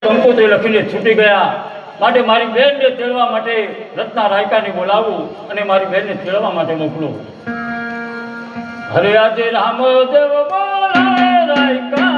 કંકોત્રી લખીને છૂટી ગયા. માટે મારી બહેનને તેડવા માટે રત્ના રાયકાને બોલાવું અને મારી બહેનને તેડવા માટે મોકલું. હરે આજે રામદેવ બોલાય રાયકા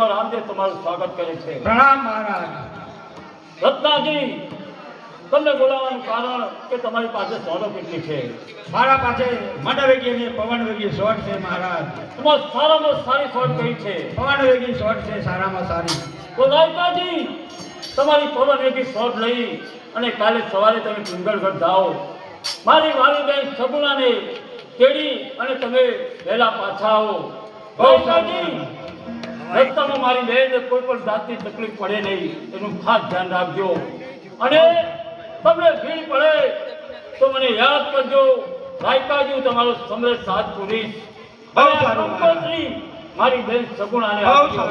રામદેવ તમારું સ્વાગત કરે છે. પ્રણામ મહારાજ. રત્નાજી, તમને બોલાવવાનું કારણ કે તમારી પાસે સોનો કેટલી છે? મારા પાસે મંડવેગી અને પવનવેગી શોટ છે મહારાજ. તમારે સારામાં સારી શોટ કઈ છે? પવનવેગી શોટ છે સારામાં સારી. તો રાયકાજી, તમારી પવનવેગી શોટ લઈ અને કાલે સવારે તમે ડુંગરગઢ જાઓ. મારી વાલી બહેન સગુણાને તેડી અને તમે વહેલા પાછા આવો. રાયકાજી, રસ્તામાં મારી બહેનને કોઈ પણ જાતની તકલીફ પડે નહીં એનું ખાસ ધ્યાન રાખજો. અને તમને ભીડ પડે તો મને યાદ કરજો. રાયકાજી, તમારો સમરેશ સાથ પૂરીશ. મારી બહેન સગુણાને આપજો.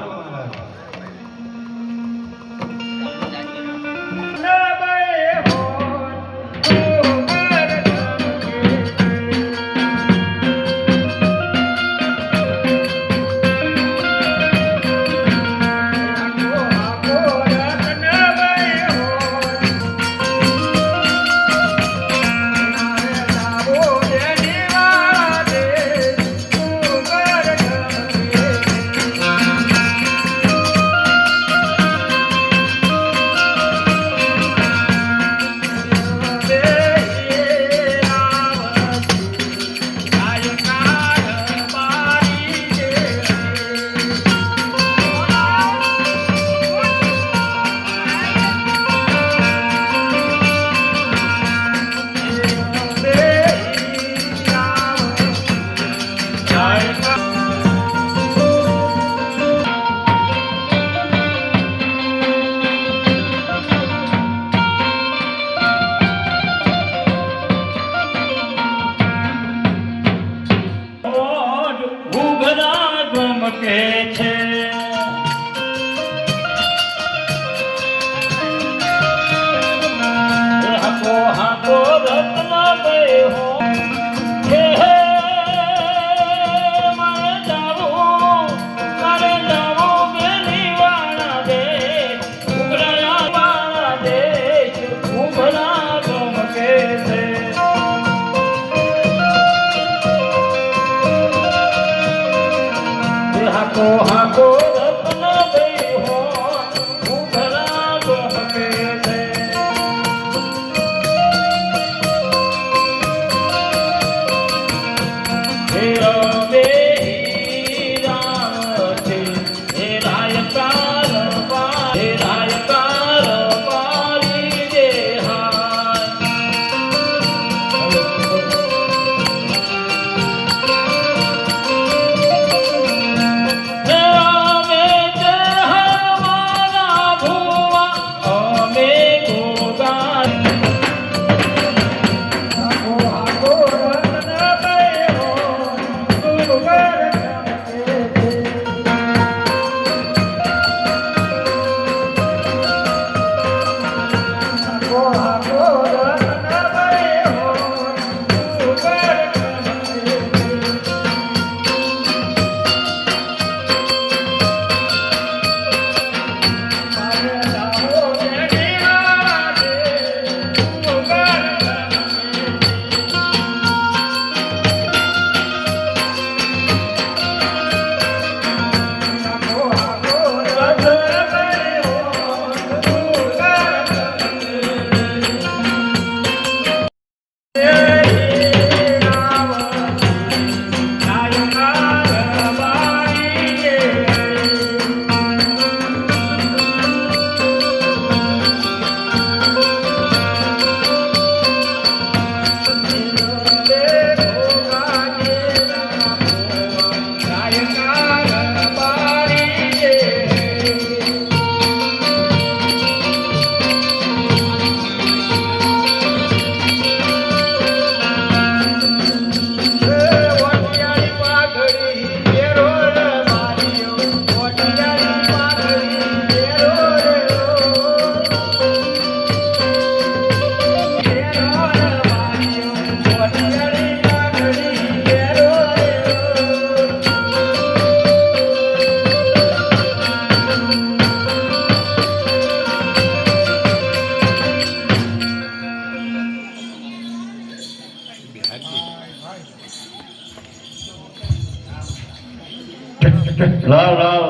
લાવ લાવ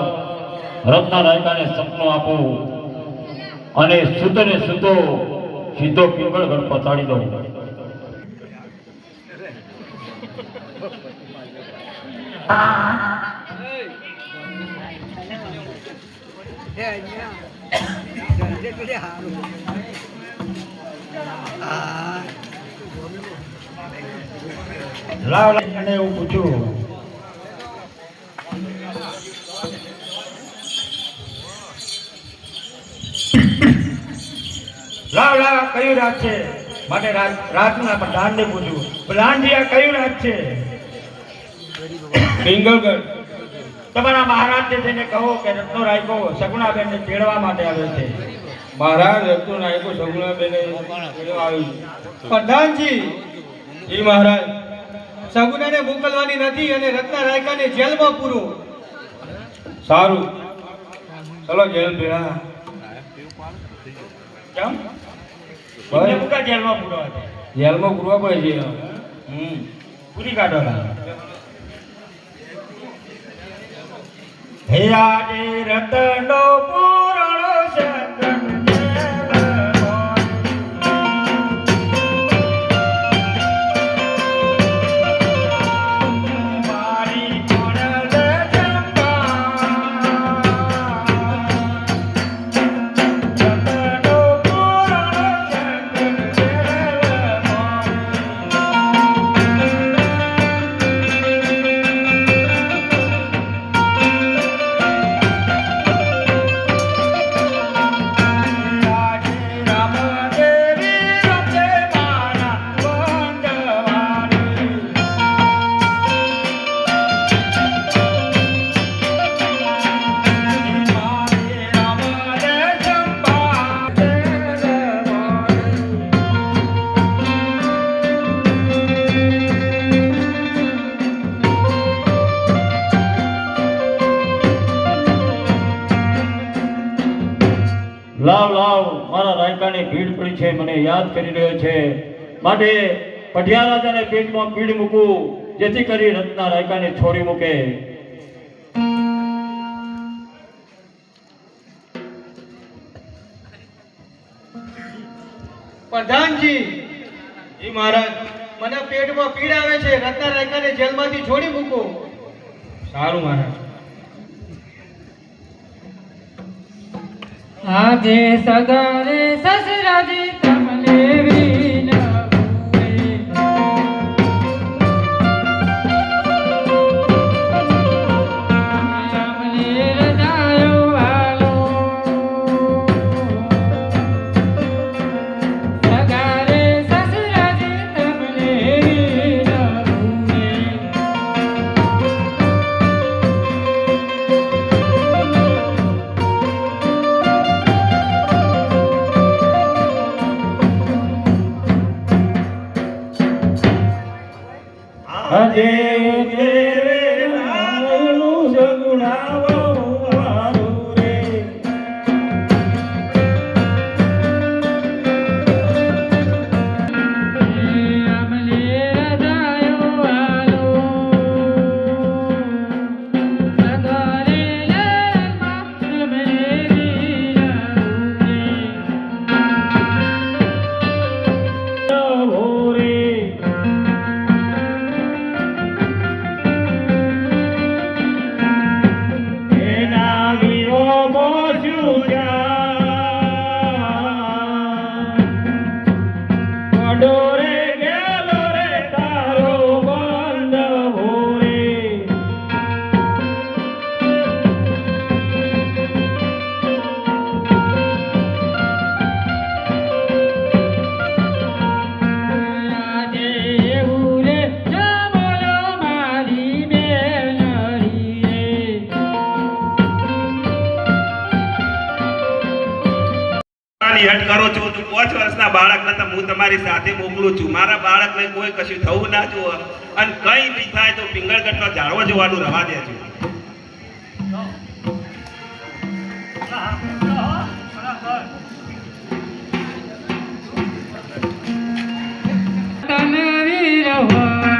રત્ના રાયકાને સપનું આપું અને શુદ્ધ ને શુદ્ધો સીધો પિંગળગઢ પતાડી દઉં. લાવ અને એવું પૂછું લાવ લાવ કયું રાત છે માટે રાતના પ્રધાનને પૂછ્યું પ્રધાનજી આ કયું રાત છે પિંગલગઢ તમારા મહારાજ જે છે એને કહો કે રત્નો રાયકો સગુણાબેન ને તેડવા માટે આવ્યો છે મહારાજ રત્નો રાયકો સગુણાબેન તેડવા આવ્યું પ્રધાનજી જી મહારાજ સગુનાને મોકલવાની નથી અને રત્ના રાયકાને જેલમાં પૂરો. સારું ચલો જેલ ભેળા કેમ મુકા જેલમાં પૂરો હતો. જેલમાં પૂરવા પડે છે પૂરી કાઢો ના. હે આજે રતનો પૂરણો સગન લાવ લાવ મારા રાયકાની ભીડ પડી છે, મને યાદ કરી રહ્યો છે, માટે પઢિયા રાજાને પેટમાં પીડ મૂકું જેથી કરી રત્ના રાયકાને છોડી મૂકે. પ્રધાનજી જી મહારાજ મને પેટમાં પીડ આવે છે, રત્ના રાયકાને જેલમાંથી છોડી મૂકો. સારું મહારાજ આજે સગારે સસરાજી તમને આજે ઘેરે નાનું સગુણાવો વારું રે. હેડ કરો છો તો 5 વર્ષના બાળકને તો હું તમારી સાથે મોકલું છું. મારા બાળકને કોઈ કશું થવું ના જોવે અને કઈ બી થાય તો પિંગળગઢનો ઝાડવો જોવાનું રવા દેજો. તને વીરવા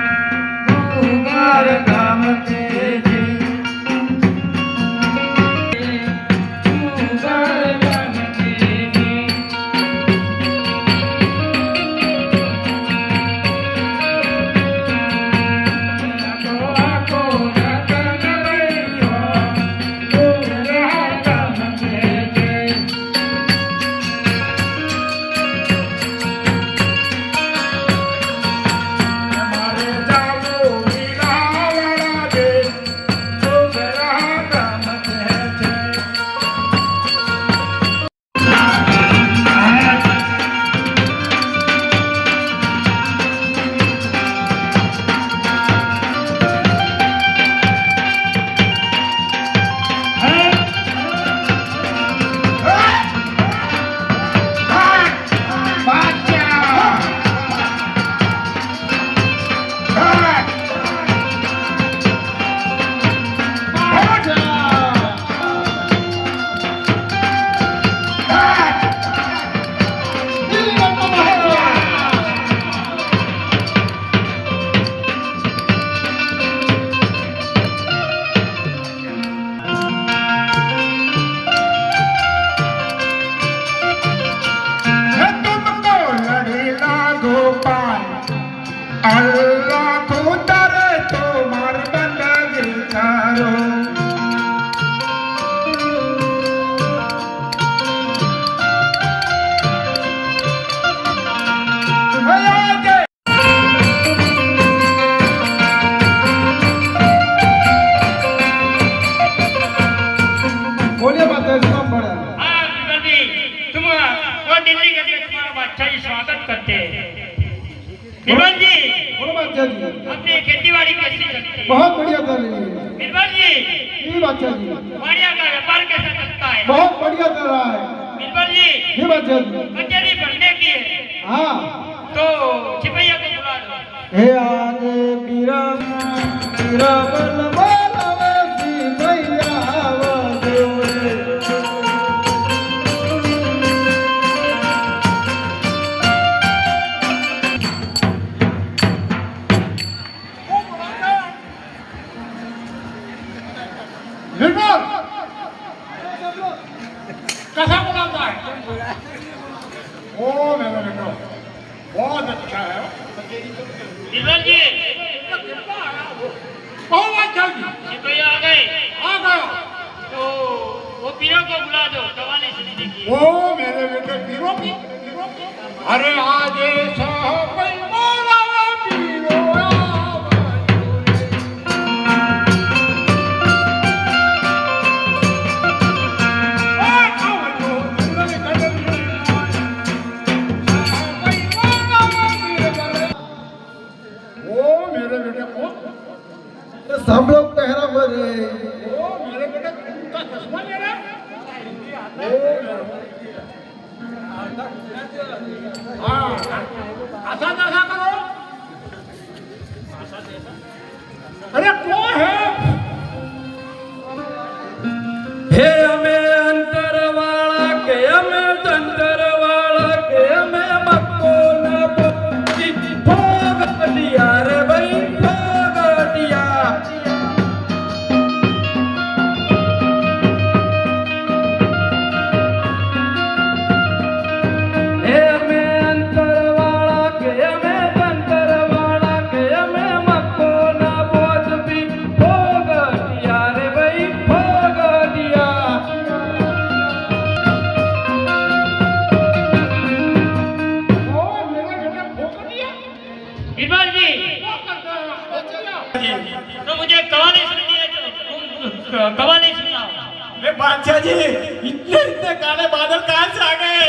बाड़ी कैसी चलती है? बहुत बढ़िया चल रही है। बीरबल जी, जी बादशाह जी, बढ़िया का व्यापार कैसा चलता है? बहुत बढ़िया चल रहा है। बीरबल जी, जी बादशाह जी, कचहरी बनने की है हाँ। तो सिपहिया को बुला लो। हे आगे बीरा बीरा बल बोलावे सिपहिया आवाजे। निर्मल कैसा बुलाता है? ओ मेरा बेटा बहुत अच्छा है। बीरबल जी, बहुत अच्छा जी। सिपहिया आ गए आ गया। तो वो पीरों को बुला दो, कवाली सुनने की। ओ मेरे बेटे पीरो की। अरे आज साहब बोलावे पीरो सब लोग पहरा भरे। ओ मेरे बेटे उनका चश्मा ले रहा है। हाँ ऐसा कैसा करो। अरे कौन है? हे અમે અંતરવાળા કે અમે તંતરવાળા કે અમે મક્કો ના પોતી ભોગડિયા રે ભાઈ ભોગડિયા હે અમે અંતરવાળા કે અમે તંતરવાળા કે અમે મક્કો ના પોતી ભોગડિયા રે ભાઈ ભોગડિયા ओ मेरे बेटे भोग दिया। बीरबल जी, क्या करता है? भोग दिया। तो मुझे कवाली सुननी है तो कवाली सुनाओ। अरे बादशाह जी इतने इतने काले बादल कहाँ से आ गए?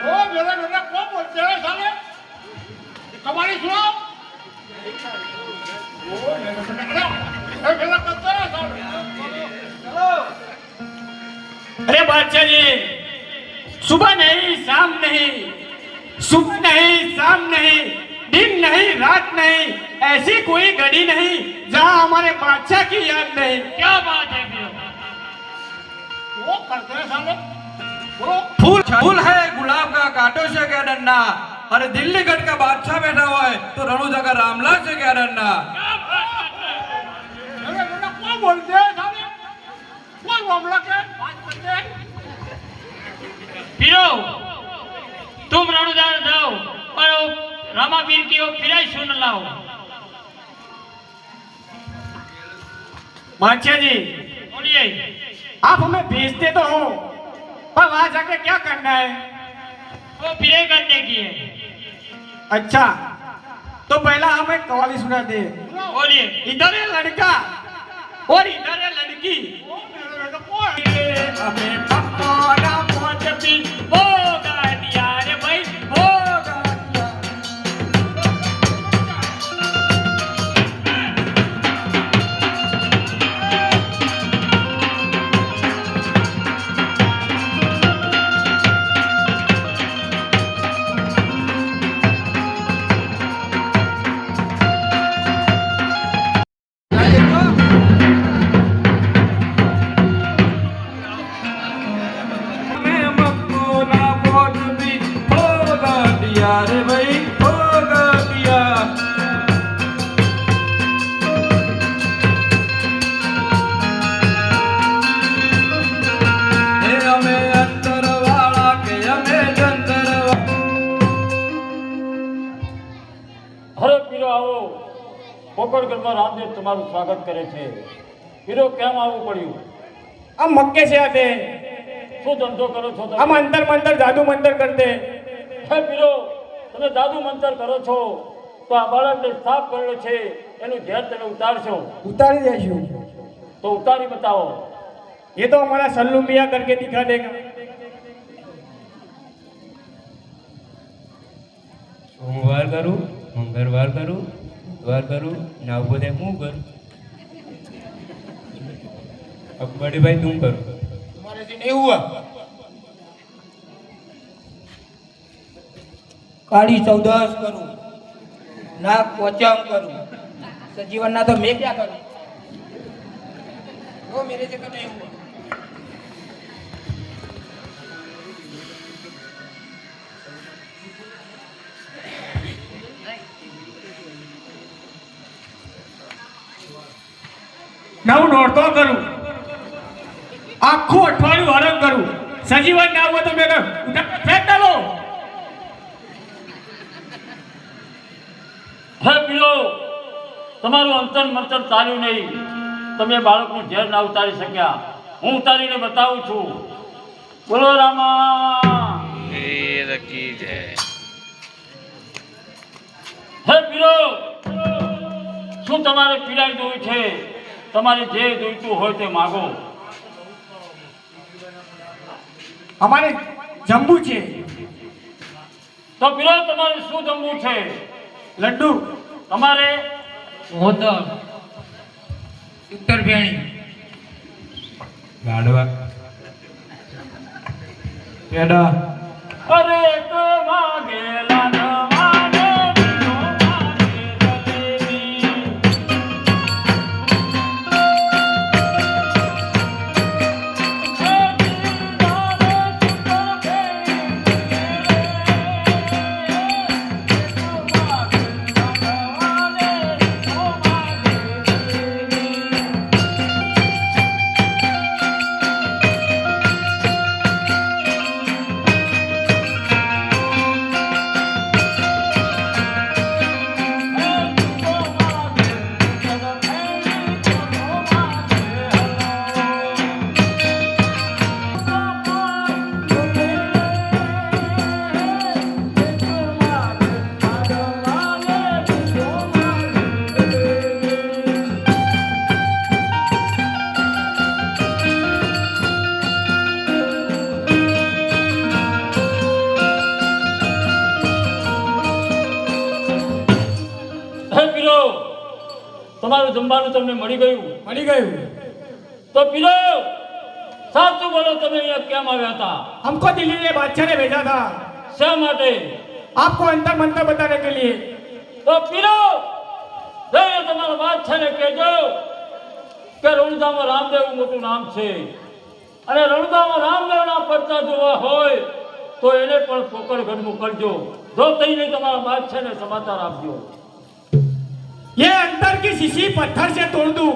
ओ मेरे बेटा कौन बोलते हैं साले? कमाली सुनाओ। ओ मेरे बेटा अरे मेरा करता है साले। अरे बादशाह जी सुबह नहीं शाम नहीं, सुबह नहीं शाम नहीं, दिन नहीं रात नहीं, ऐसी कोई घड़ी नहीं जहाँ हमारे बादशाह की याद नहीं। क्या बात है पीरो? वो करते हैं साले। बोलो। फूल फूल है गुलाब का, कांटों से क्या डरना? अरे दिल्ली गढ़ का बादशाह बैठा हुआ है तो रणुजा का रामलाल से क्या डरना? मेरे बेटा कौन बोलते हैं साले? कौन मामला के बात करते हैं? पीरो, तुम रणुदार जाओ और वो रामावीर की वो फिराई सुन लाओ। बादशाह जी बोलिए। आप हमें भेजते तो हो पर वहां जाके क्या करना है? वो फिराई करने की है। अच्छा तो पहला हमें कवाली सुना दे। बोलिए। इधर है लड़का और इधर है लड़की। ओ मेरे बेटा कौन है? हमें पकौड़ा पहुंच भी होगा दिया रे भाई होगा दिया। हमें मक्कोला पहुंच भी होगा दिया रे भाई होगा दिया। हे हमें अंतरवाला के हमें जंतरवाला। અરે પીરો આવો. પોકળગઢમાં રામદેવ તમારું સ્વાગત કરે છે. પીરો કેમ આવવું પડ્યું? हम मक्के से आते हैं, શું ધંધો કરો છો તમે? हम अंतर मंतर जादू मंतर करते हैं। હે પીરો તમે જાદુ મંતર કરો છો તો આ બાળકને સાફ કરેલો છે એનું ઝેર તમે ઉતારશો उतारी देशू તો ઉતારી બતાવો. ये तो हमारा सल्लू मियाँ करके दिखा देगा। सोमवार करूं, मंगलवार करूं, द्वार करूँ ना उभो थे हूँ करूँ अब बड़े भाई तुम करो तुम्हारे से नहीं हुआ काली चौदस करूं नाग पोचम करूं सजीवन ना तो मैं क्या करूं वो मेरे से तो नहीं हुआ નવ નોરતો કરું આખું અઠવાડિયું હરણ કરું સજીવન ના હોય તો મેં ફેંક ડાલો હે પીલો તમારું અંતર મંતર ચાલ્યું નહીં તમે બાળકનું ઝેર ના ઉતારી શક્યા હું ઉતારીને બતાવું છું બોલો રામા હે પીલો શું તમારે પીડાઈ જોઈ છે તમારે જે જોઈતું હોય તે માગો અમારે જંબુ છે તો પીલો તમારે શું જમવું છે લડ્ડુ તમારે મોદક ઉત્તર ભેણી गाड़वा પેડા અરે તો માગેલા ન માને પીલો માગે જલેબી તમારું જમવાનું તમને મળી ગયું તો પીલો સાચું બોલો તમે અહીંયા કેમ આવ્યા હતા हमको दिल्ली के बादशाह ने भेजा था શા માટે आपको अंतर मंत्र बताने के लिए તો પીલો જઈને તમારા બાદશાહને કહેજો કે રણુદામાં રામદેવનું મોટું નામ છે અને રણુદામાં રામદેવના પરચા જોવા હોય તો એને પણ પોકરગઢ મોકલજો જો તઈને તમારા બાદશાહને સમાચાર આપજો ये अंतर की शीशी पत्थर से तोड़ दूं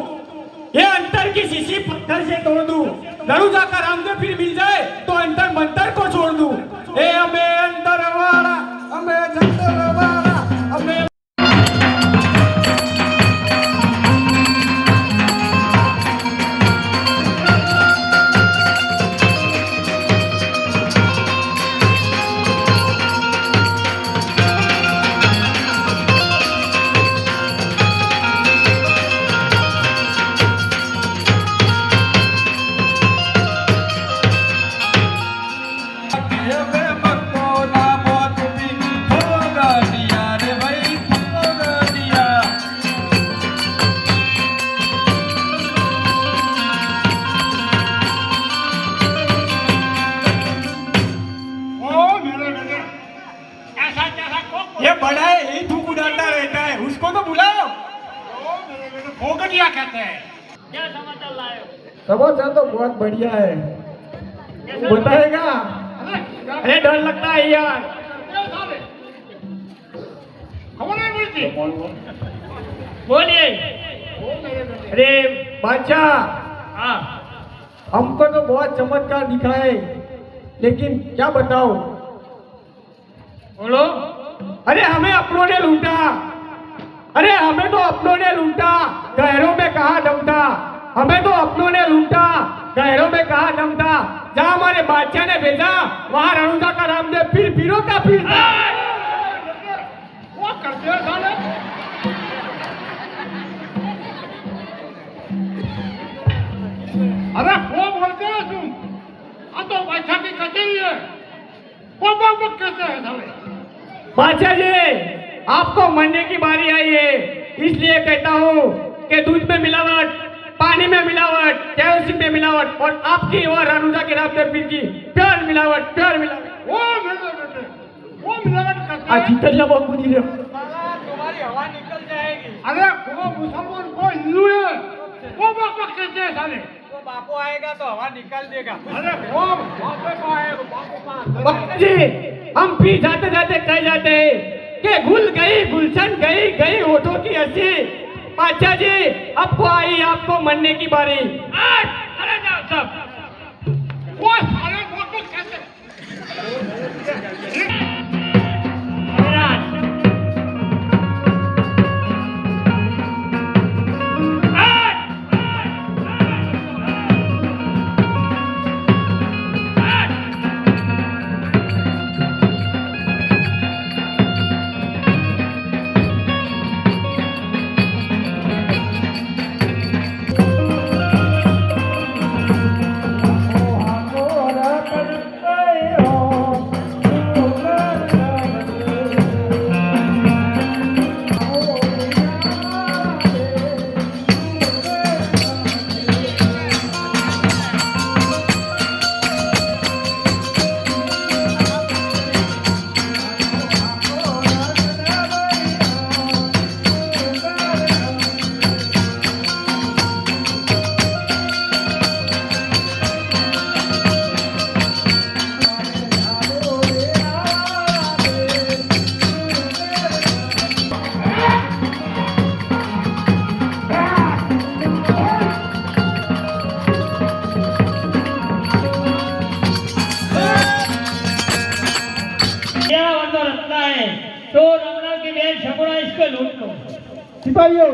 ये अंतर की शीशी पत्थर से तोड़ दूं रणुजा का रामदेव फिर मिल जाए तो अंतर मंतर को छोड़ दूं ए हमें अंतर वाला हमें जंतर वाला हमें ये बड़ा है यही थूक उड़ाता रहता है उसको तो बुलाओ भोगटिया कहते हैं क्या समाचार लायो समाचार तो बहुत बढ़िया है बताएगा अरे डर लगता है यार खबर नहीं मिलती बोलिए अरे बादशाह हाँ हमको तो बहुत चमत्कार दिखा है लेकिन क्या बताओ बोलो अरे हमें अपनों ने लूटा अरे हमें तो अपनों ने लूटा गहरों में कहा दम था हमें तो अपनों ने लूटा गहरों में कहा दम था जहाँ हमारे बादशाह ने भेजा वहाँ रणुजा का रामदेव फिर पीरों का पीर था वो करते हैं साले अरे वो बोलते हैं तुम हाँ तो बादशाह की कचेरी है वो कैसे है साले बादशाह जी आपको मरने की बारी आई है इसलिए कहता हूँ कि दूध में मिलावट, पानी में मिलावट, केरोसिन में मिलावट और आपकी और अनुजा के रामदेव पीर की प्योर मिलावट, प्योर मिलावट। वो मिलावट करते आज जितना बहुत बुरी है। तुम्हारी हवा निकल जाएगी। अरे वो मुसलमान को हिंदू है वो बक कहते हैं साले। तो बापू आएगा तो हवा निकाल देगा। अरे वो बापे को आएगा बापू का। बाबा जी, हम भी जाते जाते कह जाते हैं कि घुल गई गुलशन, गई गई होठों की हंसी। अच्छा जी, अब को आई आपको मरने की बारी। अरे जाओ सब वो साले बक कहते हैं। तो रमणा की बेल छपड़ा इसको लूट लो। सिपाहियों,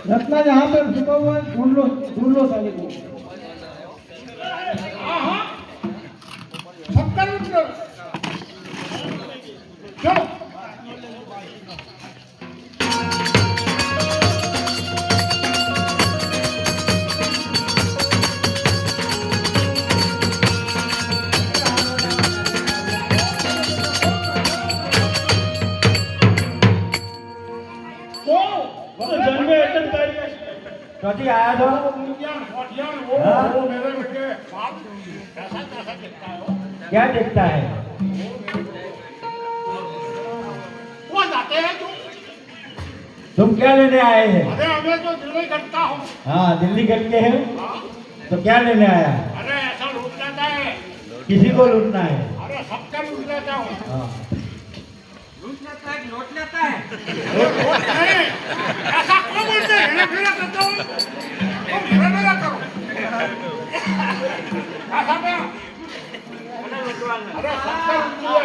रत्ना जहाँ पे छुपा हुआ है ढूंढ लो साले को। छक्कर उठो चलो। कभी आया था वो मेरे बेटे बाप कैसा कैसा दिखता है वो। क्या देखता है? वो जाते हैं तुम क्या लेने आए हैं? अरे हमें तो दिल्ली करता हूँ। हाँ, दिल्ली करके है तो क्या लेने आया? अरे ऐसा लूट जाता है। किसी को लूटना है? अरे सबका लूट लेता हूँ। हाँ। लूट लेता है ऐसा क्यों बोलते हैं? हेरा फेरा करता हूँ। तुम हेरा फेरा करो ऐसा क्या? अरे सबका लूट लिया।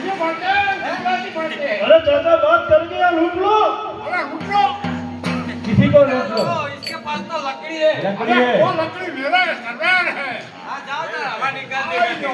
ये बोलते हैं गुजराती बोलते हैं। अरे चाचा बात करके या लूट लो। अरे लूट लो। किसी को लूट लो। इसके पास तो लकड़ी है। लकड़ी अरे है। वो लकड़ी मेरा है, सरदार है। हाँ जाओ ना, हवा निकाल देगा।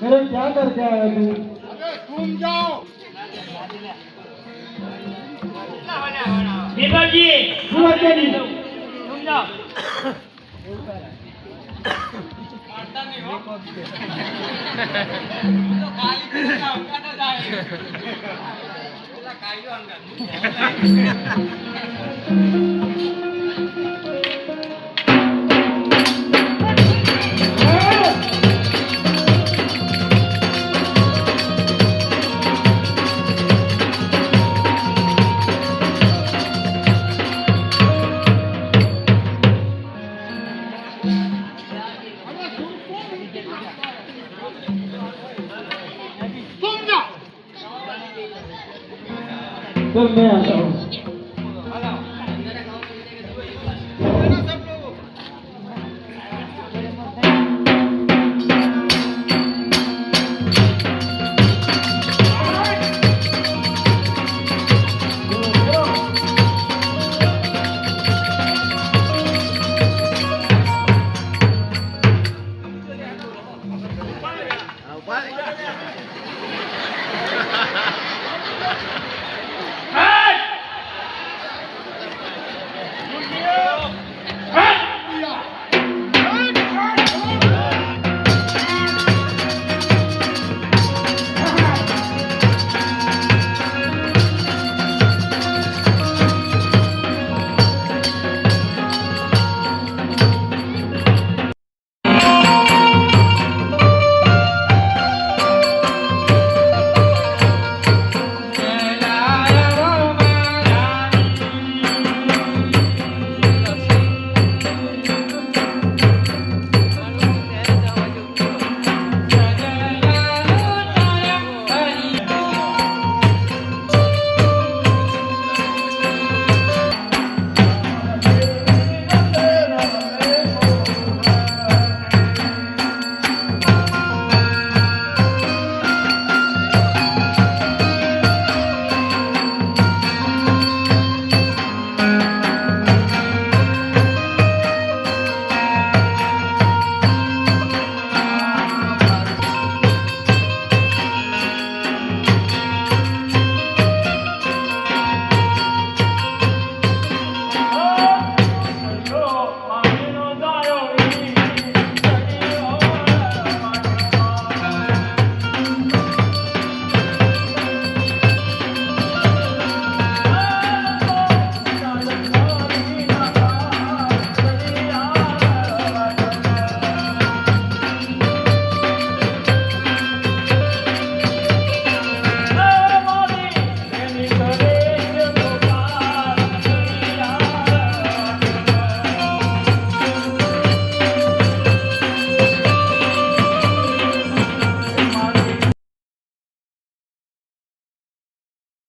मेरे क्या करके आया तू? अरे तुम जाओ। बीरबल जी, तुम जाओ। तुम जाओ। चल मैं आता हूँ।